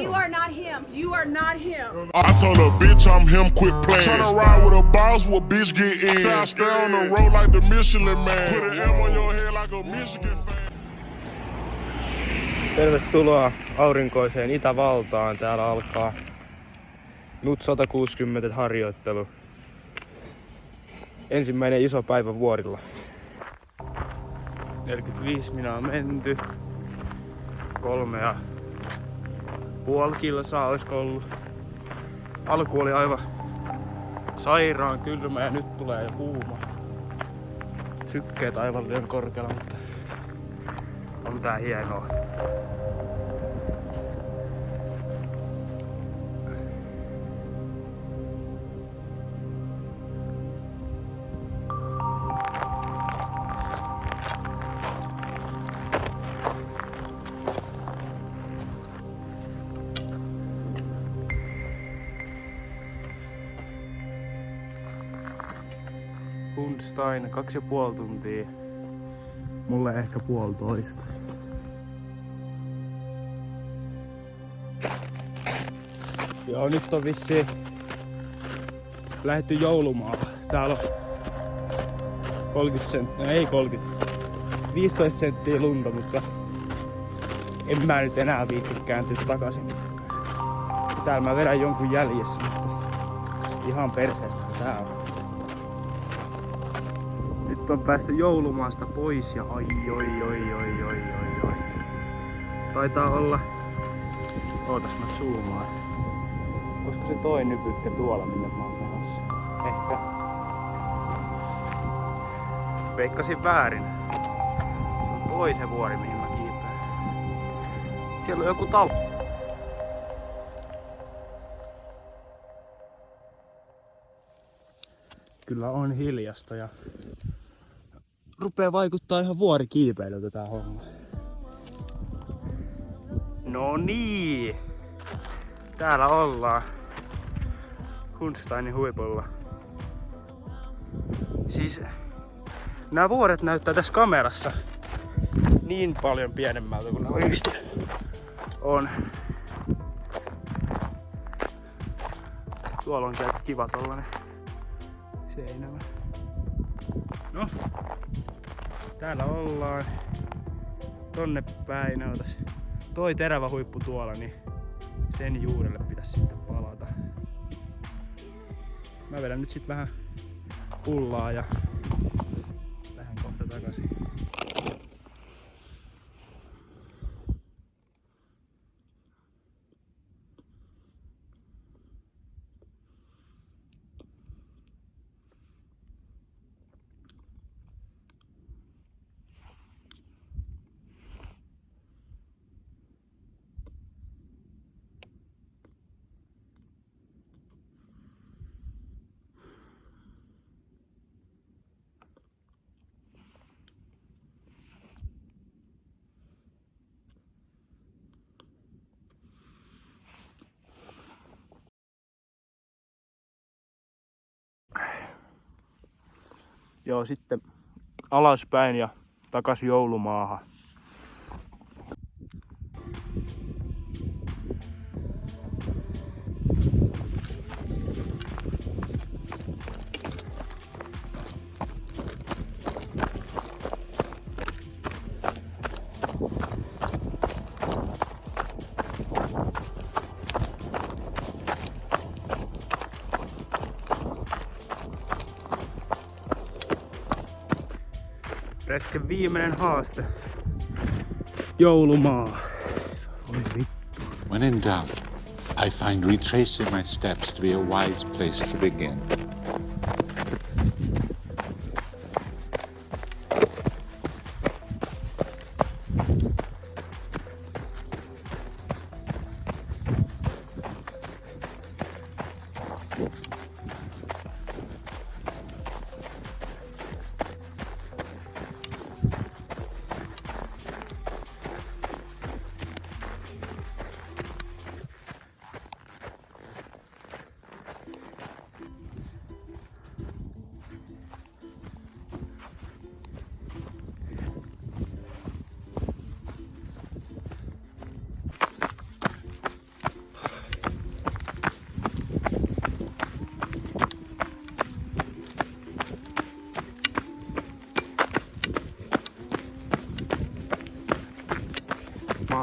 You are not him. You are not him. I told a bitch I'm him, quit playing. Tryna ride with a boss, what bitch get in? Say I stay on the road like the Michelin man. Put an M on your head like a Michigan fan. Tervetuloa aurinkoiseen Itävaltaan. Täällä alkaa NUT 160 harjoittelu. Ensimmäinen iso päivä vuorilla. 45 minaa menty. 3,5 kilsaa oisko ollut. Alku oli aivan sairaan kylmä ja nyt tulee jo kuuma. Sykkeet aivan liian korkealla, mutta on tää hienoa. Hundstein 2,5 tuntia. Mulle ehkä 1,5. Joo, nyt on vissiin lähdetty joulumaahan. Täällä on 30 senttiä, ei 30, 15 senttiä lunta, mutta en mä nyt enää viitti kääntyä takaisin. Täällä mä vedän jonkun jäljessä, mutta ihan perseestä tää on. Nyt on päästä joulumaasta pois ja oi. Taitaa olla... Ootas mä zoomaan. Olisiko se toi nypykkä tuolla, minne mä oon menossa? Ehkä. Veikkasin väärin. Se on toi se vuori, mihin mä kiipeen. Siellä on joku talo. Kyllä on hiljasta ja rupee vaikuttaa ihan vuorikiipeilyltä tää homma. No niin! Täällä ollaan Hundsteinin huipulla. Siis nämä vuoret näyttää tässä kamerassa niin paljon pienemmältä kuin ne oikeesti on. Tuolla on kiva tollanen seinämä. No, täällä ollaan. Tonne päin otas. Toi terävä huippu tuolla, niin sen juurelle pitäisi sitten palata. Mä vedän nyt sit vähän pullaa ja lähden kohta takaisin. Joo, sitten alaspäin ja takas joulumaahan. Retken viimeinen haaste. Joulumaa. Oi vittu. When in doubt, I find retracing my steps to be a wise place to begin.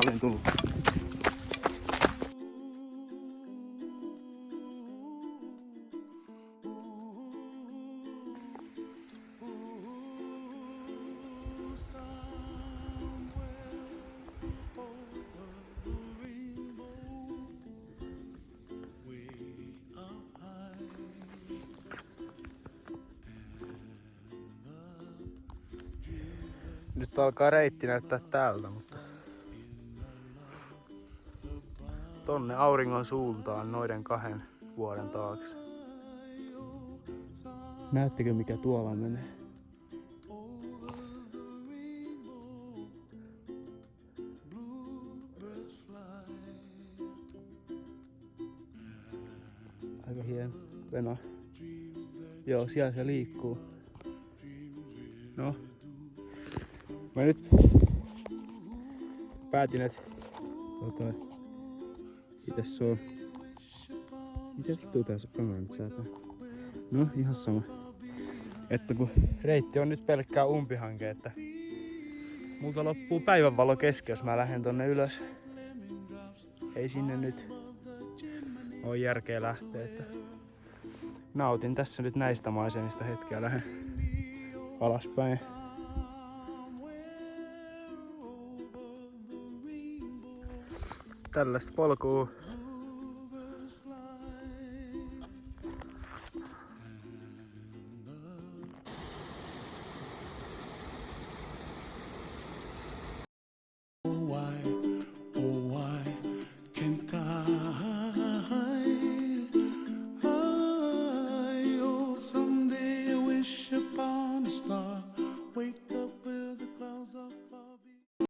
olin tullut. Nyt alkaa reitti näyttää täältä, mutta tonne auringon suuntaan noiden 2 vuoden taakse. Näettekö mikä tuolla menee? Aika hieno vena. Joo, siellä se liikkuu. No. Mä nyt päätin, että mitäs se on? Mitä vittua tää se kamera nyt säätää? No ihan sama. Että kun reitti on nyt pelkkää umpihanke, että multa loppuu päivänvalo kesken, jos mä lähden tonne ylös. Ei sinne nyt oo järkeä lähteä, että nautin tässä nyt näistä maisemista hetkeä, lähden alaspäin. Tällaista polkua. Someday I wish upon a star. Wake